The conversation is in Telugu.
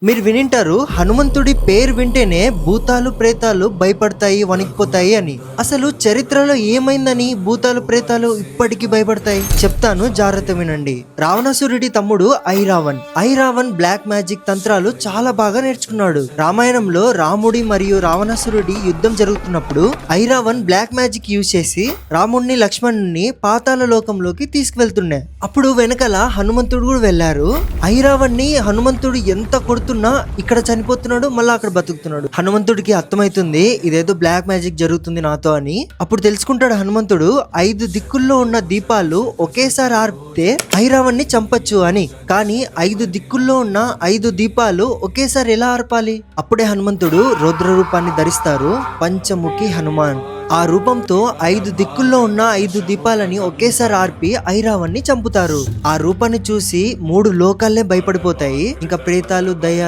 మీరు వినింటారు హనుమంతుడి పేరు వింటేనే భూతాలు ప్రేతాలు భయపడతాయి వణికిపోతాయి అని. అసలు చరిత్రలో ఏమైందని భూతాలు ప్రేతాలు ఇప్పటికీ భయపడతాయి చెప్తాను, జాగ్రత్త వినండి. రావణాసురుడి తమ్ముడు ఐరావణ్ బ్లాక్ మ్యాజిక్ తంత్రాలు చాలా బాగా నేర్చుకున్నాడు. రామాయణంలో రాముడి మరియు రావణాసురుడి యుద్ధం జరుగుతున్నప్పుడు ఐరావణ్ బ్లాక్ మ్యాజిక్ యూజ్ చేసి రాముడిని లక్ష్మణుని పాతాళ లోకంలోకి తీసుకువెళ్తుండే. అప్పుడు వెనకాల హనుమంతుడు కూడా వెళ్లారు. ఐరావణ్ణి హనుమంతుడు ఎంత కొడుతున్నా ఇక్కడ చనిపోతున్నాడు, మళ్ళీ అక్కడ బతుకుతున్నాడు. హనుమంతుడికి అర్థమైతుంది ఇదేదో బ్లాక్ మ్యాజిక్ జరుగుతుంది నాతో అని. అప్పుడు తెలుసుకుంటాడు హనుమంతుడు 5 దిక్కుల్లో ఉన్న దీపాలు ఒకేసారి ఆర్పితే ఐరావణ్ణి చంపచ్చు అని. కానీ 5 దిక్కుల్లో ఉన్న 5 దీపాలు ఒకేసారి ఎలా ఆర్పాలి? అప్పుడే హనుమంతుడు రౌద్ర రూపాన్ని ధరిస్తారు, పంచముఖి హనుమాన్. ఆ రూపంతో 5 దిక్కుల్లో ఉన్న 5 దీపాలని ఒకేసారి ఆర్పి ఐరావణ్ణి చంపుతారు. ఆ రూపాన్ని చూసి 3 లోకాలే భయపడిపోతాయి. ఇంకా ప్రేతాలు దయ్యాలు